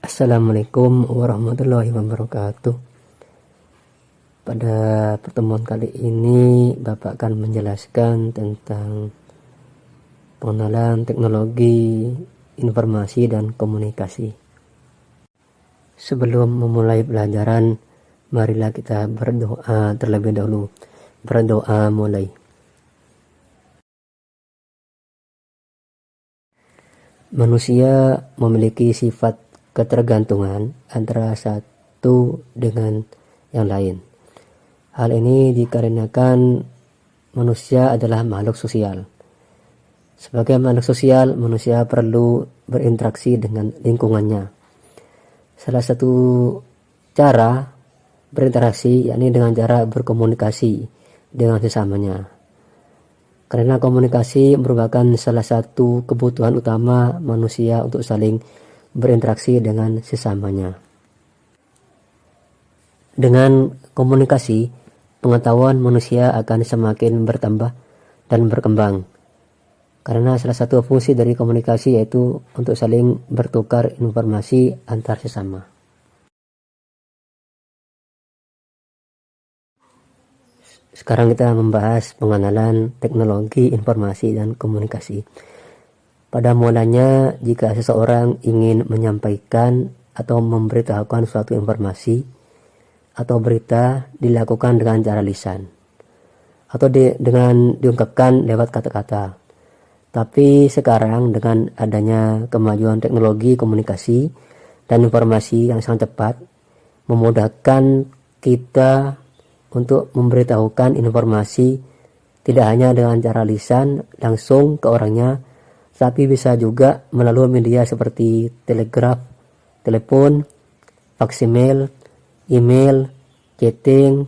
Assalamualaikum warahmatullahi wabarakatuh. Pada pertemuan kali ini Bapak akan menjelaskan tentang pengenalan teknologi informasi dan komunikasi. Sebelum memulai pelajaran, marilah kita berdoa terlebih dahulu. Berdoa mulai. Manusia memiliki sifat ketergantungan antara satu dengan yang lain. Hal ini dikarenakan manusia adalah makhluk sosial. Sebagai makhluk sosial, manusia perlu berinteraksi dengan lingkungannya. Salah satu cara berinteraksi yakni dengan cara berkomunikasi dengan sesamanya. Karena komunikasi merupakan salah satu kebutuhan utama manusia untuk saling berinteraksi dengan sesamanya. Dengan komunikasi, pengetahuan manusia akan semakin bertambah dan berkembang. Karena salah satu fungsi dari komunikasi yaitu untuk saling bertukar informasi antar sesama. Sekarang kita membahas pengenalan teknologi informasi dan komunikasi. Pada mulanya, jika seseorang ingin menyampaikan atau memberitahukan suatu informasi atau berita, dilakukan dengan cara lisan atau dengan diungkapkan lewat kata-kata. Tapi sekarang dengan adanya kemajuan teknologi komunikasi dan informasi yang sangat cepat, memudahkan kita untuk memberitahukan informasi tidak hanya dengan cara lisan langsung ke orangnya, tapi bisa juga melalui media seperti telegraf, telepon, faksimiil, email, chatting,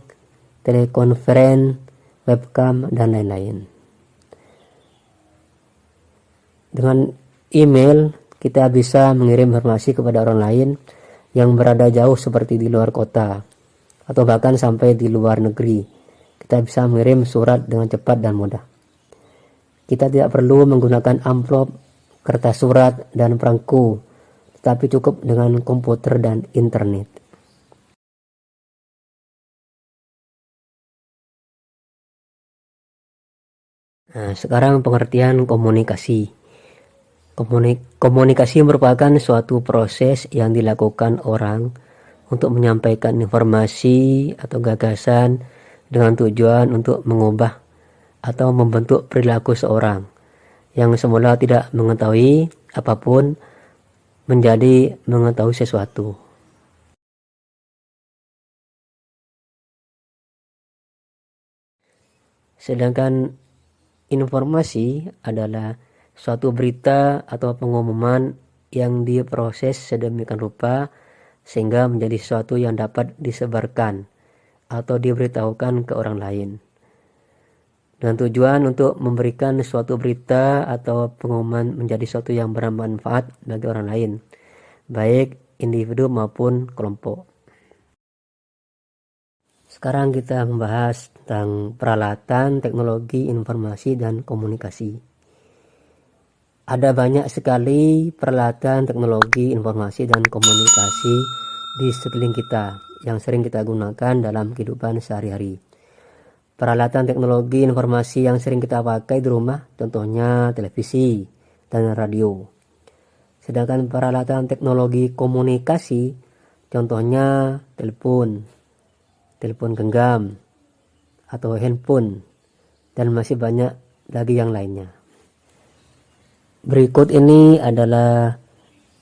telekonferensi, webcam, dan lain-lain. Dengan email, kita bisa mengirim informasi kepada orang lain yang berada jauh seperti di luar kota, atau bahkan sampai di luar negeri. Kita bisa mengirim surat dengan cepat dan mudah. Kita tidak perlu menggunakan amplop, kertas surat, dan perangko, tetapi cukup dengan komputer dan internet. Nah, sekarang pengertian komunikasi. Komunikasi merupakan suatu proses yang dilakukan orang untuk menyampaikan informasi atau gagasan dengan tujuan untuk mengubah atau membentuk perilaku seorang yang semula tidak mengetahui apapun menjadi mengetahui sesuatu. Sedangkan informasi adalah suatu berita atau pengumuman yang diproses sedemikian rupa sehingga menjadi sesuatu yang dapat disebarkan atau diberitahukan ke orang lain. Dengan tujuan untuk memberikan suatu berita atau pengumuman menjadi sesuatu yang bermanfaat bagi orang lain, baik individu maupun kelompok. Sekarang kita membahas tentang peralatan teknologi informasi dan komunikasi. Ada banyak sekali peralatan teknologi informasi dan komunikasi di sekeliling kita yang sering kita gunakan dalam kehidupan sehari-hari. Peralatan teknologi informasi yang sering kita pakai di rumah contohnya televisi dan radio. Sedangkan peralatan teknologi komunikasi contohnya telepon genggam atau handphone, dan masih banyak lagi yang lainnya. Berikut ini adalah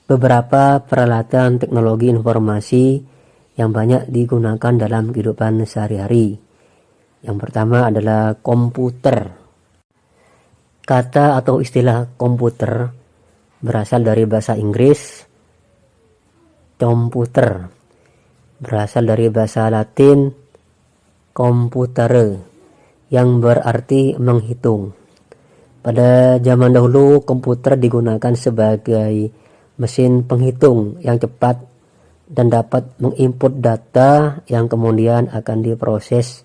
beberapa peralatan teknologi informasi yang banyak digunakan dalam kehidupan sehari-hari. Yang pertama adalah komputer. Kata atau istilah komputer berasal dari bahasa Inggris komputer, berasal dari bahasa Latin computere yang berarti menghitung. Pada zaman dahulu komputer digunakan sebagai mesin penghitung yang cepat dan dapat menginput data yang kemudian akan diproses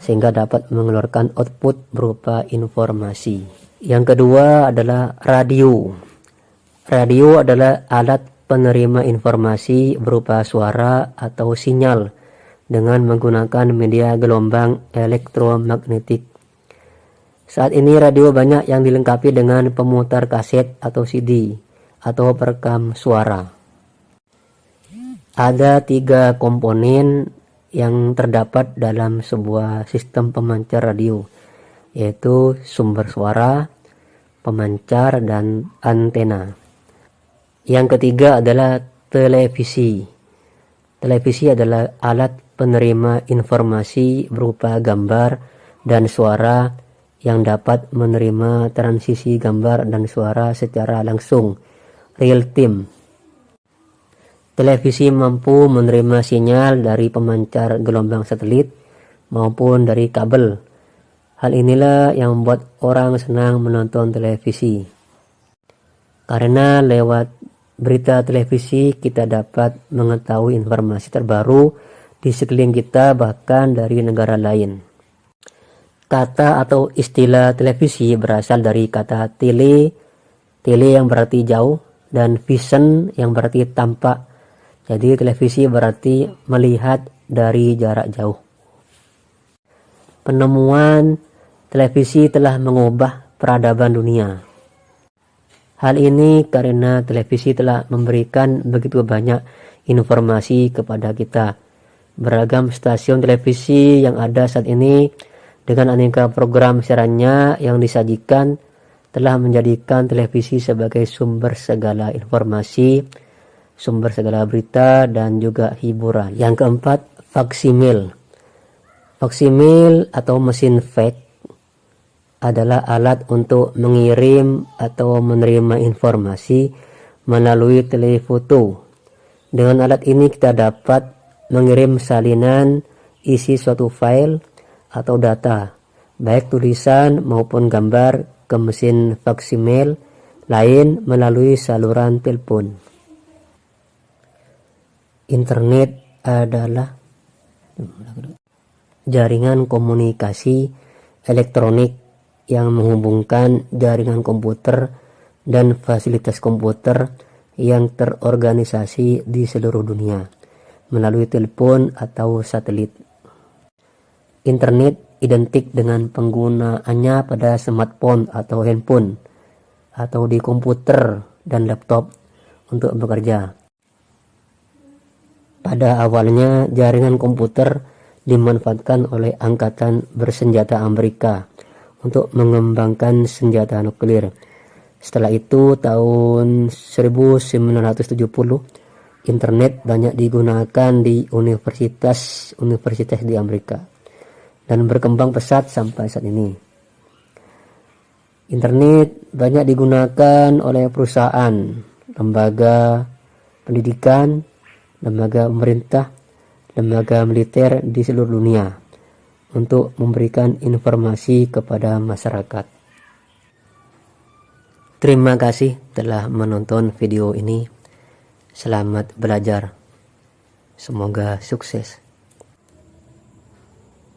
sehingga dapat mengeluarkan output berupa informasi. Yang kedua adalah radio. Radio adalah alat penerima informasi berupa suara atau sinyal dengan menggunakan media gelombang elektromagnetik. Saat ini radio banyak yang dilengkapi dengan pemutar kaset atau CD atau perekam suara. Ada 3 komponen yang terdapat dalam sebuah sistem pemancar radio, yaitu sumber suara, pemancar, dan antena. Yang ketiga adalah televisi. Televisi adalah alat penerima informasi berupa gambar dan suara yang dapat menerima transisi gambar dan suara secara langsung, real time. Televisi mampu menerima sinyal dari pemancar gelombang satelit maupun dari kabel. Hal inilah yang membuat orang senang menonton televisi. Karena lewat berita televisi kita dapat mengetahui informasi terbaru di sekeliling kita, bahkan dari negara lain. Kata atau istilah televisi berasal dari kata tele yang berarti jauh, dan vision yang berarti tampak. Jadi televisi berarti melihat dari jarak jauh. Penemuan televisi telah mengubah peradaban dunia. Hal ini karena televisi telah memberikan begitu banyak informasi kepada kita. Beragam stasiun televisi yang ada saat ini dengan aneka program siarannya yang disajikan telah menjadikan televisi sebagai sumber segala informasi, sumber segala berita, dan juga hiburan. Yang keempat, faksimil. Faksimil atau mesin fax adalah alat untuk mengirim atau menerima informasi melalui telefoto. Dengan alat ini kita dapat mengirim salinan isi suatu file atau data, baik tulisan maupun gambar, ke mesin faksimil lain melalui saluran telepon. Internet adalah jaringan komunikasi elektronik yang menghubungkan jaringan komputer dan fasilitas komputer yang terorganisasi di seluruh dunia melalui telepon atau satelit. Internet identik dengan penggunaannya pada smartphone atau handphone atau di komputer dan laptop untuk bekerja. Pada awalnya jaringan komputer dimanfaatkan oleh angkatan bersenjata Amerika untuk mengembangkan senjata nuklir. Setelah itu tahun 1970 internet banyak digunakan di universitas di Amerika dan berkembang pesat sampai saat ini. Internet banyak digunakan oleh perusahaan, lembaga pendidikan, lembaga pemerintah, lembaga militer di seluruh dunia untuk memberikan informasi kepada masyarakat. Terima kasih telah menonton video ini. Selamat belajar. Semoga sukses.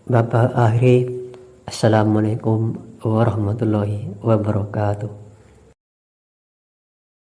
Bapak akhiri, Assalamualaikum warahmatullahi wabarakatuh.